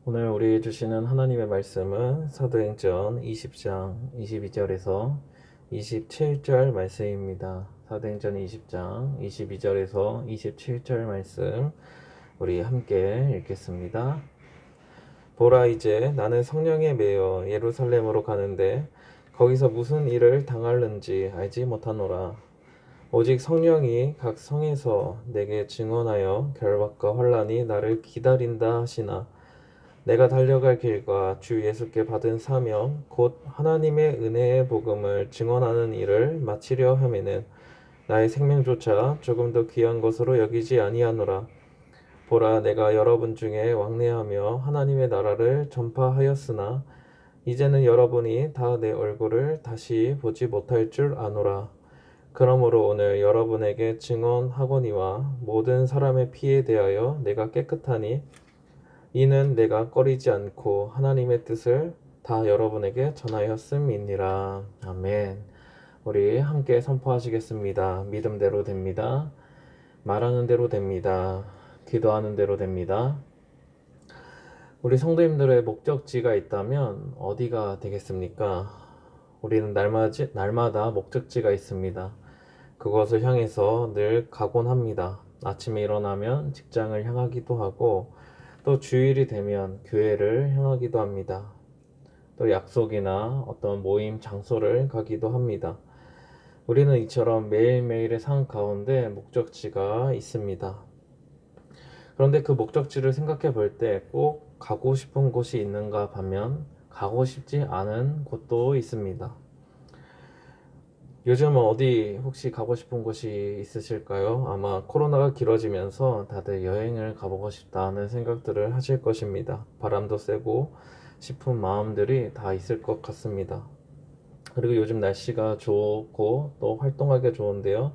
오늘 우리 주시는 하나님의 말씀은 사도행전 20장 22절에서 27절 말씀입니다. 사도행전 20장 22절에서 27절 말씀 우리 함께 읽겠습니다. 보라, 이제 나는 성령에 매여 예루살렘으로 가는데 거기서 무슨 일을 당할는지 알지 못하노라. 오직 성령이 각 성에서 내게 증언하여 결박과 환난이 나를 기다린다 하시나, 내가 달려갈 길과 주 예수께 받은 사명 곧 하나님의 은혜의 복음을 증언하는 일을 마치려 하면은 나의 생명조차 조금 더 귀한 것으로 여기지 아니하노라. 보라, 내가 여러분 중에 왕래하며 하나님의 나라를 전파하였으나 이제는 여러분이 다 내 얼굴을 다시 보지 못할 줄 아노라. 그러므로 오늘 여러분에게 증언하거니와 모든 사람의 피에 대하여 내가 깨끗하니, 이는 내가 꺼리지 않고 하나님의 뜻을 다 여러분에게 전하였음이니라. 아멘. 우리 함께 선포하시겠습니다. 믿음대로 됩니다. 말하는 대로 됩니다. 기도하는 대로 됩니다. 우리 성도님들의 목적지가 있다면 어디가 되겠습니까? 우리는 날마다 목적지가 있습니다. 그것을 향해서 늘 가곤 합니다. 아침에 일어나면 직장을 향하기도 하고, 또 주일이 되면 교회를 향하기도 합니다. 또 약속이나 어떤 모임 장소를 가기도 합니다. 우리는 이처럼 매일매일의 삶 가운데 목적지가 있습니다. 그런데 그 목적지를 생각해 볼 때 꼭 가고 싶은 곳이 있는가 하면 가고 싶지 않은 곳도 있습니다. 요즘 어디 혹시 가고 싶은 곳이 있으실까요? 아마 코로나가 길어지면서 다들 여행을 가보고 싶다는 생각들을 하실 것입니다. 바람도 쐬고 싶은 마음들이 다 있을 것 같습니다. 그리고 요즘 날씨가 좋고 또 활동하기 좋은데요.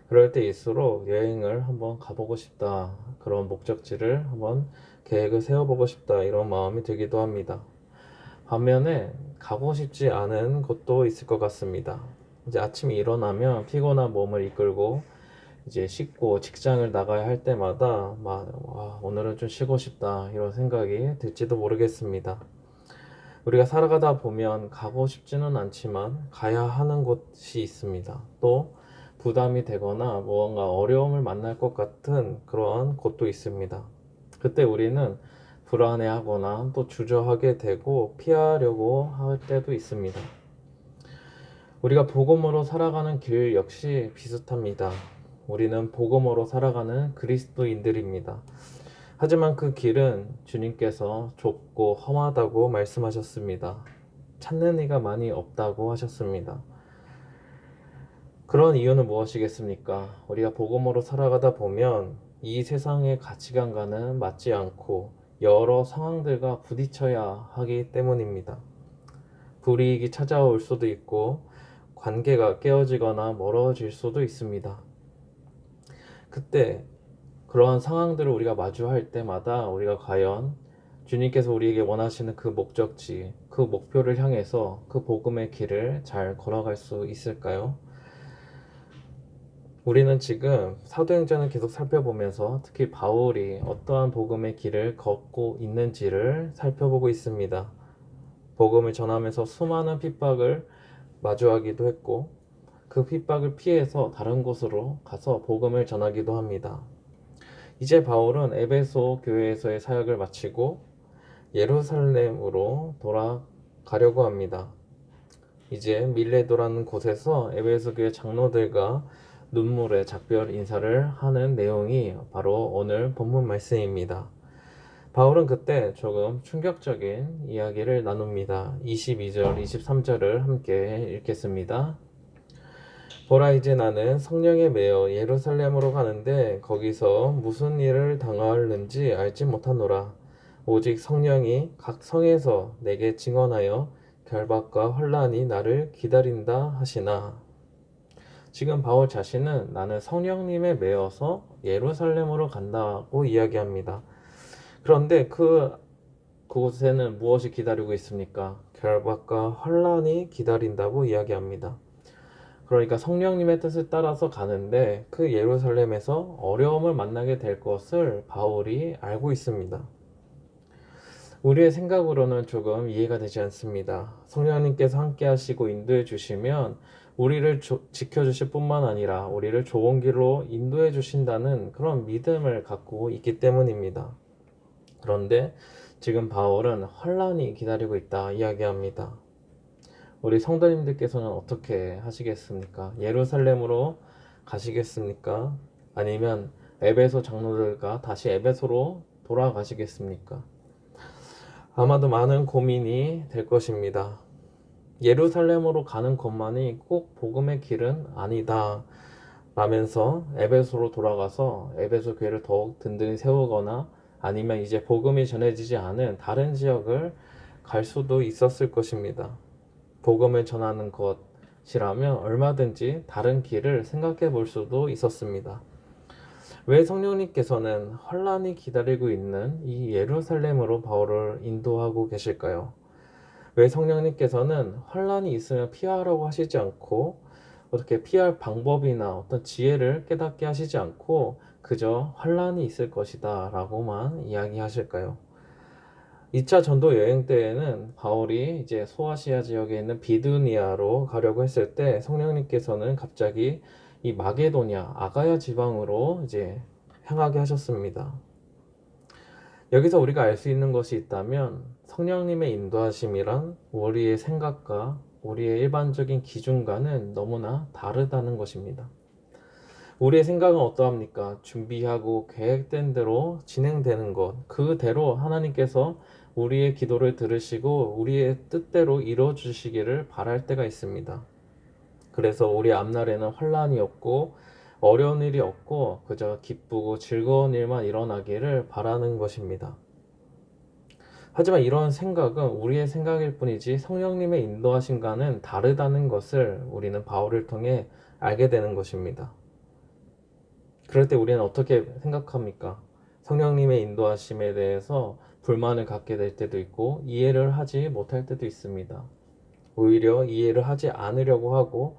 그럴 때일수록 여행을 한번 가보고 싶다. 그런 목적지를 한번 계획을 세워보고 싶다. 이런 마음이 들기도 합니다. 반면에 가고 싶지 않은 곳도 있을 것 같습니다. 이제 아침에 일어나면 피곤한 몸을 이끌고 이제 씻고 직장을 나가야 할 때마다 와, 오늘은 좀 쉬고 싶다 이런 생각이 들지도 모르겠습니다. 우리가 살아가다 보면 가고 싶지는 않지만 가야 하는 곳이 있습니다. 또 부담이 되거나 무언가 어려움을 만날 것 같은 그러한 곳도 있습니다. 그때 우리는 불안해하거나 또 주저하게 되고 피하려고 할 때도 있습니다. 우리가 복음으로 살아가는 길 역시 비슷합니다. 우리는 복음으로 살아가는 그리스도인들입니다. 하지만 그 길은 주님께서 좁고 험하다고 말씀하셨습니다. 찾는 이가 많이 없다고 하셨습니다. 그런 이유는 무엇이겠습니까? 우리가 복음으로 살아가다 보면 이 세상의 가치관과는 맞지 않고 여러 상황들과 부딪혀야 하기 때문입니다. 불이익이 찾아올 수도 있고 관계가 깨어지거나 멀어질 수도 있습니다. 그때 그러한 상황들을 우리가 마주할 때마다 우리가 과연 주님께서 우리에게 원하시는 그 목적지, 그 목표를 향해서 그 복음의 길을 잘 걸어갈 수 있을까요? 우리는 지금 사도행전을 계속 살펴보면서 특히 바울이 어떠한 복음의 길을 걷고 있는지를 살펴보고 있습니다. 복음을 전하면서 수많은 핍박을 마주하기도 했고, 그 핍박을 피해서 다른 곳으로 가서 복음을 전하기도 합니다. 이제 바울은 에베소 교회에서의 사역을 마치고 예루살렘으로 돌아가려고 합니다. 이제 밀레도라는 곳에서 에베소 교회 장로들과 눈물의 작별 인사를 하는 내용이 바로 오늘 본문 말씀입니다. 바울은 그때 조금 충격적인 이야기를 나눕니다. 22절, 23절을 함께 읽겠습니다. 보라, 이제 나는 성령에 매여 예루살렘으로 가는데 거기서 무슨 일을 당하는지 알지 못하노라. 오직 성령이 각 성에서 내게 증언하여 결박과 환난이 나를 기다린다 하시나. 지금 바울 자신은 나는 성령님에 매여서 예루살렘으로 간다고 이야기합니다. 그런데 그곳에는 무엇이 기다리고 있습니까? 결박과 환난이 기다린다고 이야기합니다. 그러니까 성령님의 뜻을 따라서 가는데 그 예루살렘에서 어려움을 만나게 될 것을 바울이 알고 있습니다. 우리의 생각으로는 조금 이해가 되지 않습니다. 성령님께서 함께 하시고 인도해 주시면 우리를 지켜주실 뿐만 아니라 우리를 좋은 길로 인도해 주신다는 그런 믿음을 갖고 있기 때문입니다. 그런데 지금 바울은 환란이 기다리고 있다 이야기합니다. 우리 성도님들께서는 어떻게 하시겠습니까? 예루살렘으로 가시겠습니까? 아니면 에베소 장로들과 다시 에베소로 돌아가시겠습니까? 아마도 많은 고민이 될 것입니다. 예루살렘으로 가는 것만이 꼭 복음의 길은 아니다 라면서 에베소로 돌아가서 에베소 교회를 더욱 든든히 세우거나 아니면 이제 복음이 전해지지 않은 다른 지역을 갈 수도 있었을 것입니다. 복음을 전하는 것이라면 얼마든지 다른 길을 생각해 볼 수도 있었습니다. 왜 성령님께서는 환란이 기다리고 있는 이 예루살렘으로 바울을 인도하고 계실까요? 왜 성령님께서는 환란이 있으면 피하라고 하시지 않고 어떻게 피할 방법이나 어떤 지혜를 깨닫게 하시지 않고 그저 환란이 있을 것이다 라고만 이야기하실까요? 2차 전도 여행 때에는 바울이 이제 소아시아 지역에 있는 비두니아로 가려고 했을 때 성령님께서는 갑자기 이 마게도냐, 아가야 지방으로 이제 향하게 하셨습니다. 여기서 우리가 알 수 있는 것이 있다면 성령님의 인도하심이란 우리의 생각과 우리의 일반적인 기준과는 너무나 다르다는 것입니다. 우리의 생각은 어떠합니까? 준비하고 계획된 대로 진행되는 것, 그대로 하나님께서 우리의 기도를 들으시고 우리의 뜻대로 이루어주시기를 바랄 때가 있습니다. 그래서 우리 앞날에는 환란이 없고 어려운 일이 없고 그저 기쁘고 즐거운 일만 일어나기를 바라는 것입니다. 하지만 이런 생각은 우리의 생각일 뿐이지 성령님의 인도하심과는 다르다는 것을 우리는 바울을 통해 알게 되는 것입니다. 그럴 때 우리는 어떻게 생각합니까? 성령님의 인도하심에 대해서 불만을 갖게 될 때도 있고 이해를 하지 못할 때도 있습니다. 오히려 이해를 하지 않으려고 하고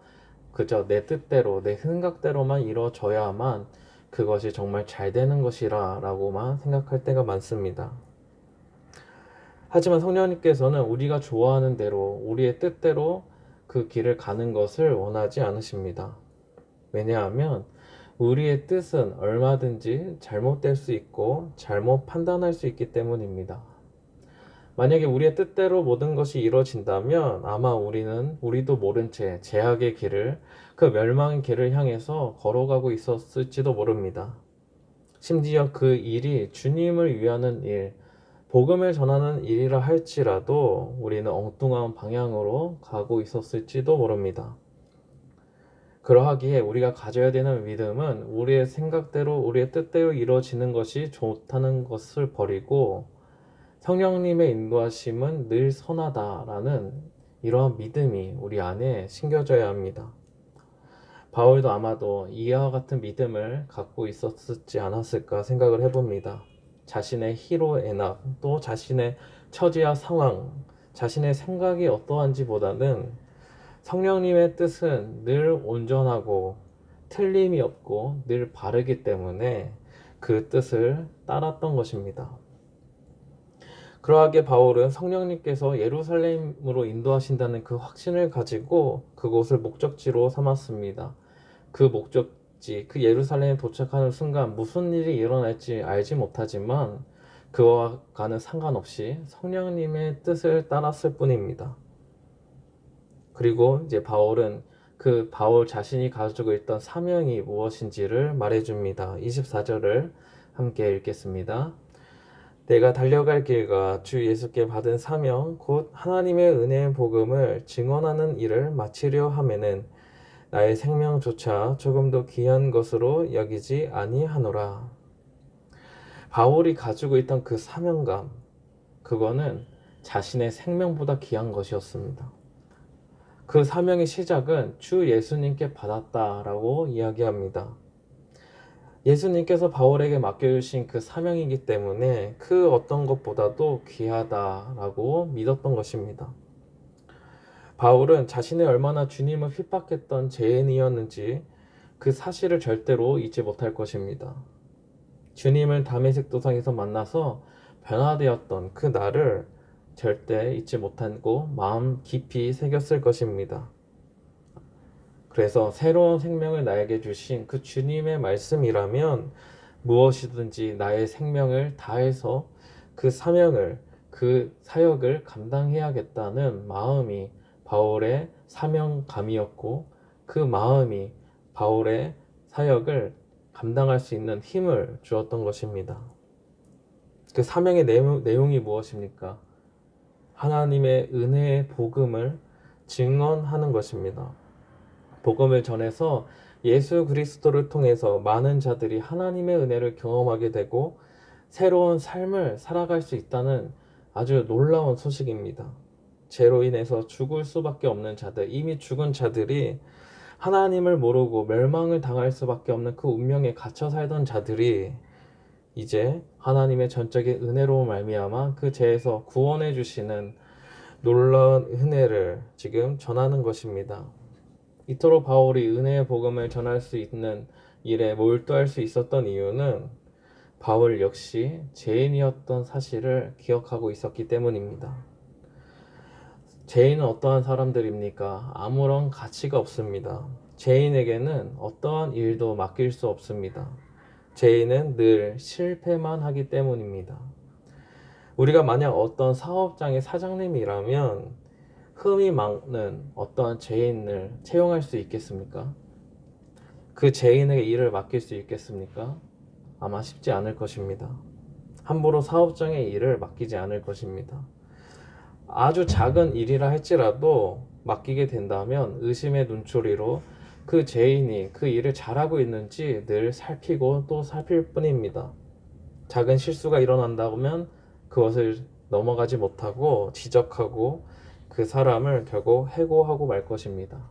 그저 내 뜻대로 내 생각대로만 이루어져야만 그것이 정말 잘 되는 것이라 라고만 생각할 때가 많습니다. 하지만 성령님께서는 우리가 좋아하는 대로 우리의 뜻대로 그 길을 가는 것을 원하지 않으십니다. 왜냐하면 우리의 뜻은 얼마든지 잘못될 수 있고 잘못 판단할 수 있기 때문입니다. 만약에 우리의 뜻대로 모든 것이 이루어진다면 아마 우리도 모른 채 제약의 길을 그 멸망의 길을 향해서 걸어가고 있었을지도 모릅니다. 심지어 그 일이 주님을 위하는 일, 복음을 전하는 일이라 할지라도 우리는 엉뚱한 방향으로 가고 있었을지도 모릅니다. 그러하기에 우리가 가져야 되는 믿음은 우리의 생각대로 우리의 뜻대로 이루어지는 것이 좋다는 것을 버리고 성령님의 인도하심은 늘 선하다라는 이러한 믿음이 우리 안에 심겨져야 합니다. 바울도 아마도 이와 같은 믿음을 갖고 있었지 않았을까 생각을 해봅니다. 자신의 희로애락, 또 자신의 처지와 상황, 자신의 생각이 어떠한지 보다는 성령님의 뜻은 늘 온전하고 틀림이 없고 늘 바르기 때문에 그 뜻을 따랐던 것입니다. 그러하게 바울은 성령님께서 예루살렘으로 인도하신다는 그 확신을 가지고 그곳을 목적지로 삼았습니다. 그 목적지, 그 예루살렘에 도착하는 순간 무슨 일이 일어날지 알지 못하지만 그와는 상관없이 성령님의 뜻을 따랐을 뿐입니다. 그리고 이제 바울은 그 바울 자신이 가지고 있던 사명이 무엇인지를 말해줍니다. 24절을 함께 읽겠습니다. 내가 달려갈 길과 주 예수께 받은 사명 곧 하나님의 은혜의 복음을 증언하는 일을 마치려 하면은 나의 생명조차 조금도 귀한 것으로 여기지 아니하노라. 바울이 가지고 있던 그 사명감, 그거는 자신의 생명보다 귀한 것이었습니다. 그 사명의 시작은 주 예수님께 받았다라고 이야기합니다. 예수님께서 바울에게 맡겨주신 그 사명이기 때문에 그 어떤 것보다도 귀하다라고 믿었던 것입니다. 바울은 자신이 얼마나 주님을 핍박했던 죄인이었는지 그 사실을 절대로 잊지 못할 것입니다. 주님을 다메섹 도상에서 만나서 변화되었던 그 날을 절대 잊지 못하고 마음 깊이 새겼을 것입니다. 그래서 새로운 생명을 나에게 주신 그 주님의 말씀이라면 무엇이든지 나의 생명을 다해서 그 사명을, 그 사역을 감당해야겠다는 마음이 바울의 사명감이었고, 그 마음이 바울의 사역을 감당할 수 있는 힘을 주었던 것입니다. 그 사명의 내용이 무엇입니까? 하나님의 은혜의 복음을 증언하는 것입니다. 복음을 전해서 예수 그리스도를 통해서 많은 자들이 하나님의 은혜를 경험하게 되고 새로운 삶을 살아갈 수 있다는 아주 놀라운 소식입니다. 죄로 인해서 죽을 수밖에 없는 자들, 이미 죽은 자들이, 하나님을 모르고 멸망을 당할 수밖에 없는 그 운명에 갇혀 살던 자들이 이제 하나님의 전적인 은혜로 말미암아 그 죄에서 구원해 주시는 놀라운 은혜를 지금 전하는 것입니다. 이토록 바울이 은혜의 복음을 전할 수 있는 일에 몰두할 수 있었던 이유는 바울 역시 죄인이었던 사실을 기억하고 있었기 때문입니다. 죄인은 어떠한 사람들입니까? 아무런 가치가 없습니다. 죄인에게는 어떠한 일도 맡길 수 없습니다. 죄인은 늘 실패만 하기 때문입니다. 우리가 만약 어떤 사업장의 사장님이라면 흠이 많은 어떠한 죄인을 채용할 수 있겠습니까? 그 죄인에게 일을 맡길 수 있겠습니까? 아마 쉽지 않을 것입니다. 함부로 사업장의 일을 맡기지 않을 것입니다. 아주 작은 일이라 할지라도 맡기게 된다면 의심의 눈초리로 그 죄인이 그 일을 잘하고 있는지 늘 살피고 또 살필 뿐입니다. 작은 실수가 일어난다면 그것을 넘어가지 못하고 지적하고 그 사람을 결국 해고하고 말 것입니다.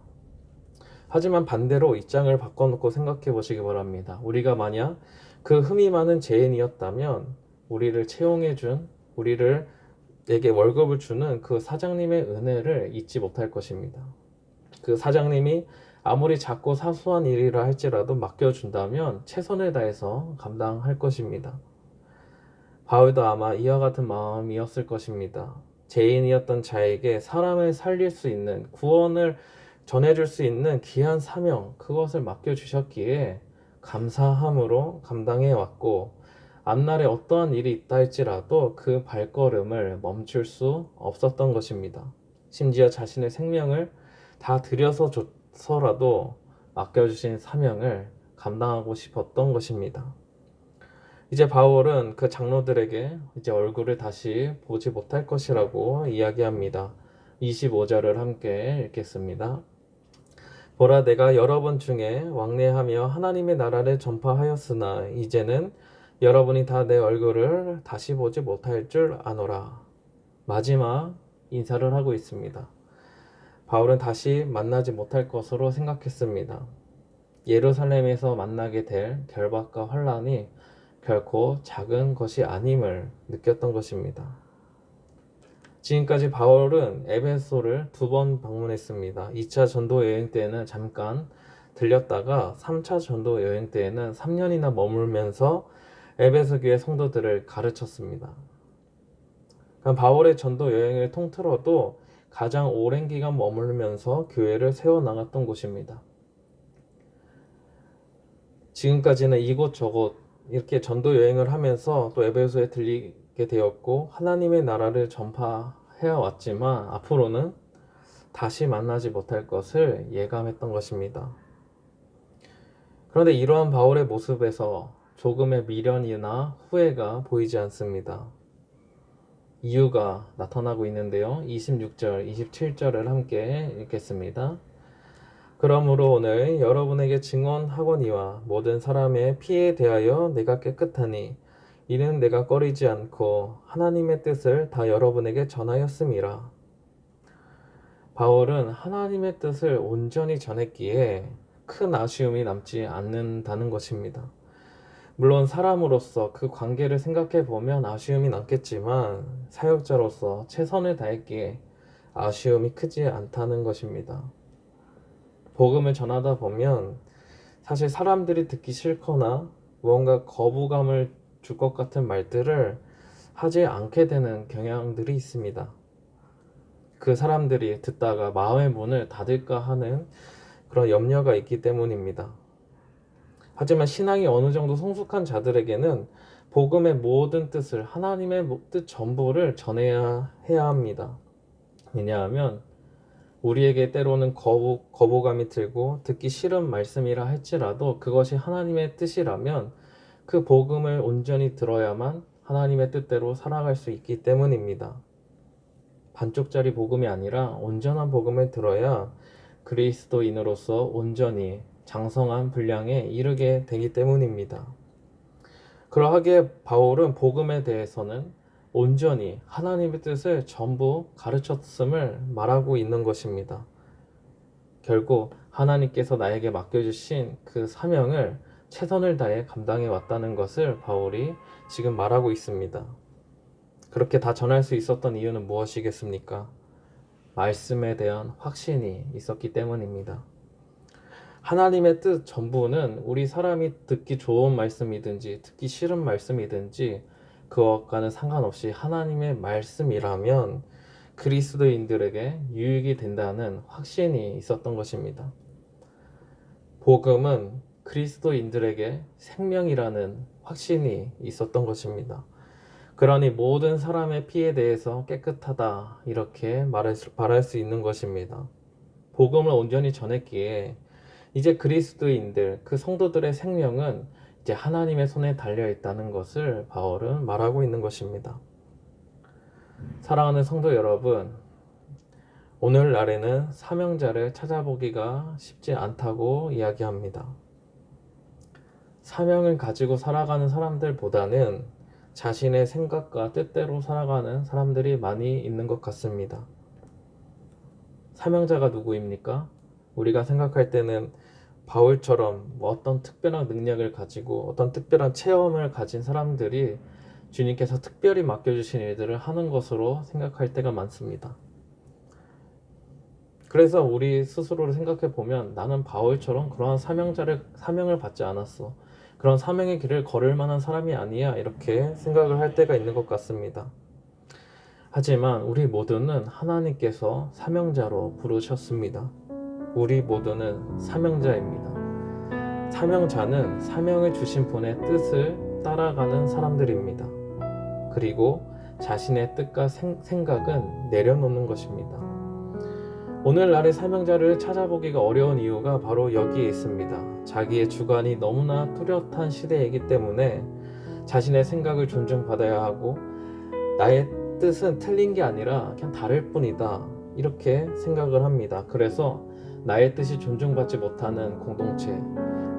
하지만 반대로 입장을 바꿔놓고 생각해 보시기 바랍니다. 우리가 만약 그 흠이 많은 죄인이었다면 우리를 채용해준, 내게 월급을 주는 그 사장님의 은혜를 잊지 못할 것입니다. 그 사장님이 아무리 작고 사소한 일이라 할지라도 맡겨준다면 최선을 다해서 감당할 것입니다. 바울도 아마 이와 같은 마음이었을 것입니다. 죄인이었던 자에게 사람을 살릴 수 있는, 구원을 전해줄 수 있는 귀한 사명, 그것을 맡겨주셨기에 감사함으로 감당해 왔고, 앞날에 어떠한 일이 있다 할지라도 그 발걸음을 멈출 수 없었던 것입니다. 심지어 자신의 생명을 다 들여서라도 맡겨주신 사명을 감당하고 싶었던 것입니다. 이제 바울은 그 장로들에게 이제 얼굴을 다시 보지 못할 것이라고 이야기합니다. 25절을 함께 읽겠습니다. 보라, 내가 여러분 중에 왕래하며 하나님의 나라를 전파하였으나 이제는 여러분이 다 내 얼굴을 다시 보지 못할 줄 아노라. 마지막 인사를 하고 있습니다. 바울은 다시 만나지 못할 것으로 생각했습니다. 예루살렘에서 만나게 될 결박과 환난이 결코 작은 것이 아님을 느꼈던 것입니다. 지금까지 바울은 에베소를 2번 방문했습니다. 2차 전도 여행 때에는 잠깐 들렸다가 3차 전도 여행 때에는 3년이나 머물면서 에베소 교회 성도들을 가르쳤습니다. 그럼 바울의 전도 여행을 통틀어도 가장 오랜 기간 머물면서 교회를 세워나갔던 곳입니다. 지금까지는 이곳저곳 이렇게 전도 여행을 하면서 또 에베소에 들리게 되었고 하나님의 나라를 전파해 왔지만 앞으로는 다시 만나지 못할 것을 예감했던 것입니다. 그런데 이러한 바울의 모습에서 조금의 미련이나 후회가 보이지 않습니다. 이유가 나타나고 있는데요. 26절, 27절을 함께 읽겠습니다. 그러므로 오늘 여러분에게 증언하거니와 모든 사람의 피에 대하여 내가 깨끗하니 이는 내가 꺼리지 않고 하나님의 뜻을 다 여러분에게 전하였음이라. 바울은 하나님의 뜻을 온전히 전했기에 큰 아쉬움이 남지 않는다는 것입니다. 물론 사람으로서 그 관계를 생각해 보면 아쉬움이 남겠지만 사역자로서 최선을 다했기에 아쉬움이 크지 않다는 것입니다. 복음을 전하다 보면 사실 사람들이 듣기 싫거나 무언가 거부감을 줄 것 같은 말들을 하지 않게 되는 경향들이 있습니다. 그 사람들이 듣다가 마음의 문을 닫을까 하는 그런 염려가 있기 때문입니다. 하지만 신앙이 어느 정도 성숙한 자들에게는 복음의 모든 뜻을, 하나님의 뜻 전부를 전해야 해야 합니다. 왜냐하면 우리에게 때로는 거부감이 들고 듣기 싫은 말씀이라 할지라도 그것이 하나님의 뜻이라면 그 복음을 온전히 들어야만 하나님의 뜻대로 살아갈 수 있기 때문입니다. 반쪽짜리 복음이 아니라 온전한 복음을 들어야 그리스도인으로서 온전히 장성한 분량에 이르게 되기 때문입니다. 그러하기에 바울은 복음에 대해서는 온전히 하나님의 뜻을 전부 가르쳤음을 말하고 있는 것입니다. 결국 하나님께서 나에게 맡겨주신 그 사명을 최선을 다해 감당해 왔다는 것을 바울이 지금 말하고 있습니다. 그렇게 다 전할 수 있었던 이유는 무엇이겠습니까? 말씀에 대한 확신이 있었기 때문입니다. 하나님의 뜻 전부는 우리 사람이 듣기 좋은 말씀이든지 듣기 싫은 말씀이든지 그것과는 상관없이 하나님의 말씀이라면 그리스도인들에게 유익이 된다는 확신이 있었던 것입니다. 복음은 그리스도인들에게 생명이라는 확신이 있었던 것입니다. 그러니 모든 사람의 피에 대해서 깨끗하다 이렇게 말할 수 있는 것입니다. 복음을 온전히 전했기에 이제 그리스도인들, 그 성도들의 생명은 이제 하나님의 손에 달려 있다는 것을 바울은 말하고 있는 것입니다. 사랑하는 성도 여러분, 오늘날에는 사명자를 찾아보기가 쉽지 않다고 이야기합니다. 사명을 가지고 살아가는 사람들보다는 자신의 생각과 뜻대로 살아가는 사람들이 많이 있는 것 같습니다. 사명자가 누구입니까? 우리가 생각할 때는 바울처럼 어떤 특별한 능력을 가지고 어떤 특별한 체험을 가진 사람들이 주님께서 특별히 맡겨주신 일들을 하는 것으로 생각할 때가 많습니다. 그래서 우리 스스로를 생각해 보면 나는 바울처럼 그러한 사명을 받지 않았어. 그런 사명의 길을 걸을 만한 사람이 아니야. 이렇게 생각을 할 때가 있는 것 같습니다. 하지만 우리 모두는 하나님께서 사명자로 부르셨습니다. 우리 모두는 사명자입니다. 사명자는 사명을 주신 분의 뜻을 따라가는 사람들입니다. 그리고 자신의 뜻과 생각은 내려놓는 것입니다. 오늘날의 사명자를 찾아보기가 어려운 이유가 바로 여기에 있습니다. 자기의 주관이 너무나 뚜렷한 시대이기 때문에 자신의 생각을 존중받아야 하고 나의 뜻은 틀린 게 아니라 그냥 다를 뿐이다 이렇게 생각을 합니다. 그래서 나의 뜻이 존중받지 못하는 공동체,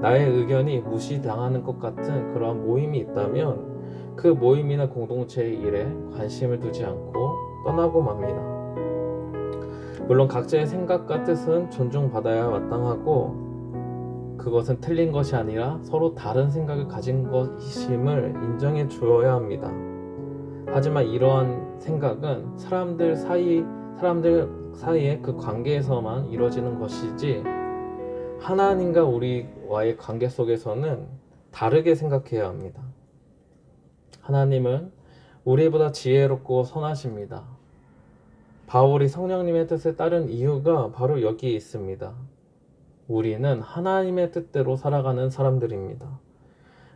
나의 의견이 무시당하는 것 같은 그런 모임이 있다면 그 모임이나 공동체의 일에 관심을 두지 않고 떠나고 맙니다. 물론 각자의 생각과 뜻은 존중받아야 마땅하고 그것은 틀린 것이 아니라 서로 다른 생각을 가진 것임을 인정해 주어야 합니다. 하지만 이러한 생각은 사람들 사이의 그 관계에서만 이루어지는 것이지 하나님과 우리와의 관계 속에서는 다르게 생각해야 합니다. 하나님은 우리보다 지혜롭고 선하십니다. 바울이 성령님의 뜻을 따른 이유가 바로 여기에 있습니다. 우리는 하나님의 뜻대로 살아가는 사람들입니다.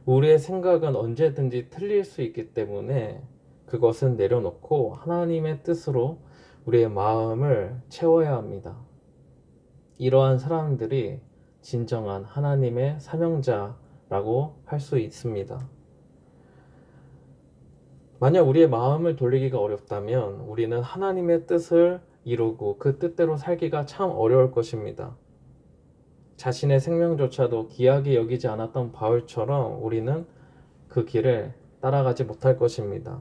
우리의 생각은 언제든지 틀릴 수 있기 때문에 그것은 내려놓고 하나님의 뜻으로 우리의 마음을 채워야 합니다. 이러한 사람들이 진정한 하나님의 사명자라고 할 수 있습니다. 만약 우리의 마음을 돌리기가 어렵다면 우리는 하나님의 뜻을 이루고 그 뜻대로 살기가 참 어려울 것입니다. 자신의 생명조차도 귀하게 여기지 않았던 바울처럼 우리는 그 길을 따라가지 못할 것입니다.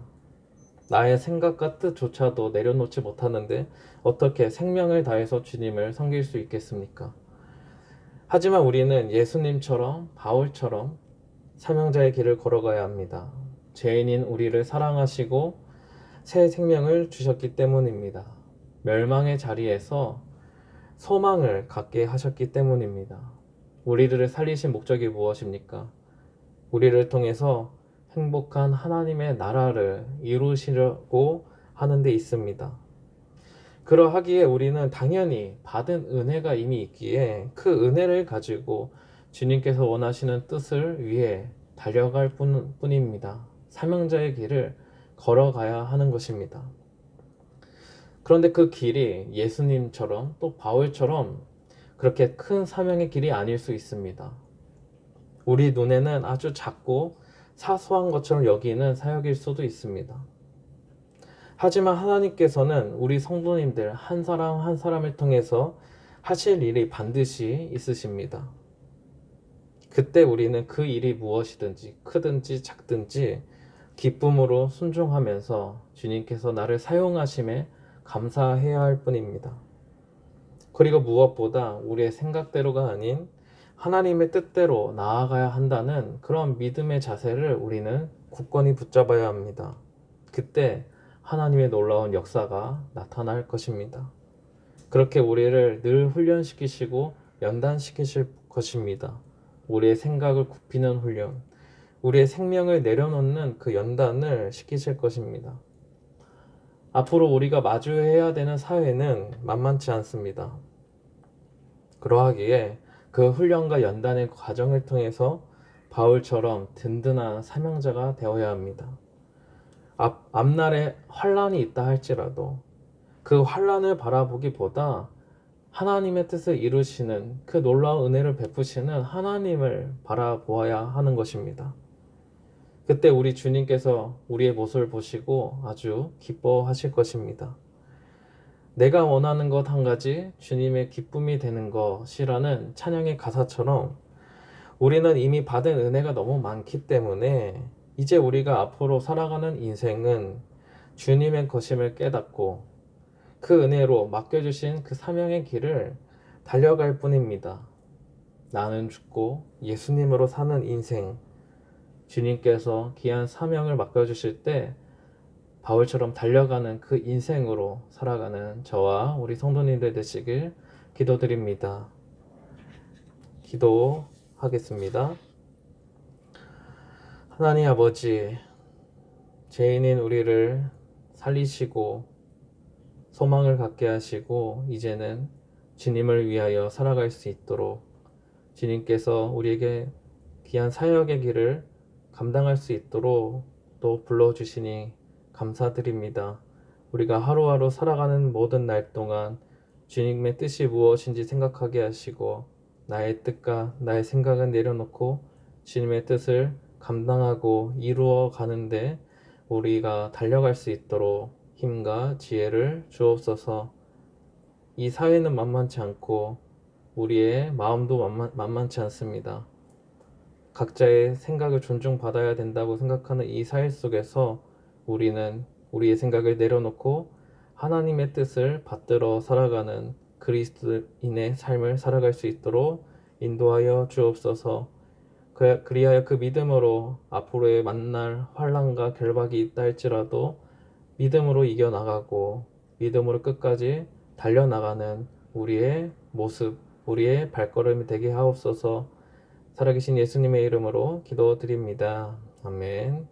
나의 생각과 뜻조차도 내려놓지 못하는데 어떻게 생명을 다해서 주님을 섬길 수 있겠습니까? 하지만 우리는 예수님처럼 바울처럼 사명자의 길을 걸어가야 합니다. 죄인인 우리를 사랑하시고 새 생명을 주셨기 때문입니다. 멸망의 자리에서 소망을 갖게 하셨기 때문입니다. 우리를 살리신 목적이 무엇입니까? 우리를 통해서 행복한 하나님의 나라를 이루시려고 하는 데 있습니다. 그러하기에 우리는 당연히 받은 은혜가 이미 있기에 그 은혜를 가지고 주님께서 원하시는 뜻을 위해 달려갈 뿐입니다. 사명자의 길을 걸어가야 하는 것입니다. 그런데 그 길이 예수님처럼 또 바울처럼 그렇게 큰 사명의 길이 아닐 수 있습니다. 우리 눈에는 아주 작고 사소한 것처럼 여기는 사역일 수도 있습니다. 하지만 하나님께서는 우리 성도님들 한 사람 한 사람을 통해서 하실 일이 반드시 있으십니다. 그때 우리는 그 일이 무엇이든지 크든지 작든지 기쁨으로 순종하면서 주님께서 나를 사용하심에 감사해야 할 뿐입니다. 그리고 무엇보다 우리의 생각대로가 아닌 하나님의 뜻대로 나아가야 한다는 그런 믿음의 자세를 우리는 굳건히 붙잡아야 합니다. 그때 하나님의 놀라운 역사가 나타날 것입니다. 그렇게 우리를 늘 훈련시키시고 연단시키실 것입니다. 우리의 생각을 굽히는 훈련, 우리의 생명을 내려놓는 그 연단을 시키실 것입니다. 앞으로 우리가 마주해야 되는 사회는 만만치 않습니다. 그러하기에 그 훈련과 연단의 과정을 통해서 바울처럼 든든한 사명자가 되어야 합니다. 앞날에 환란이 있다 할지라도 그 환란을 바라보기보다 하나님의 뜻을 이루시는 그 놀라운 은혜를 베푸시는 하나님을 바라보아야 하는 것입니다. 그때 우리 주님께서 우리의 모습을 보시고 아주 기뻐하실 것입니다. 내가 원하는 것 한 가지 주님의 기쁨이 되는 것이라는 찬양의 가사처럼 우리는 이미 받은 은혜가 너무 많기 때문에 이제 우리가 앞으로 살아가는 인생은 주님의 것임을 깨닫고 그 은혜로 맡겨주신 그 사명의 길을 달려갈 뿐입니다. 나는 죽고 예수님으로 사는 인생, 주님께서 귀한 사명을 맡겨주실 때 바울처럼 달려가는 그 인생으로 살아가는 저와 우리 성도님들 되시길 기도드립니다. 기도하겠습니다. 하나님 아버지, 죄인인 우리를 살리시고 소망을 갖게 하시고 이제는 주님을 위하여 살아갈 수 있도록 주님께서 우리에게 귀한 사역의 길을 감당할 수 있도록 또 불러주시니 감사드립니다. 우리가 하루하루 살아가는 모든 날 동안 주님의 뜻이 무엇인지 생각하게 하시고 나의 뜻과 나의 생각은 내려놓고 주님의 뜻을 감당하고 이루어 가는데 우리가 달려갈 수 있도록 힘과 지혜를 주옵소서. 이 사회는 만만치 않고 우리의 마음도 만만치 않습니다. 각자의 생각을 존중받아야 된다고 생각하는 이 사회 속에서 우리는 우리의 생각을 내려놓고 하나님의 뜻을 받들어 살아가는 그리스도인의 삶을 살아갈 수 있도록 인도하여 주옵소서. 그리하여 그 믿음으로 앞으로의 만날 환난과 결박이 있다 할지라도 믿음으로 이겨나가고 믿음으로 끝까지 달려나가는 우리의 모습, 우리의 발걸음이 되게 하옵소서. 살아계신 예수님의 이름으로 기도드립니다. 아멘.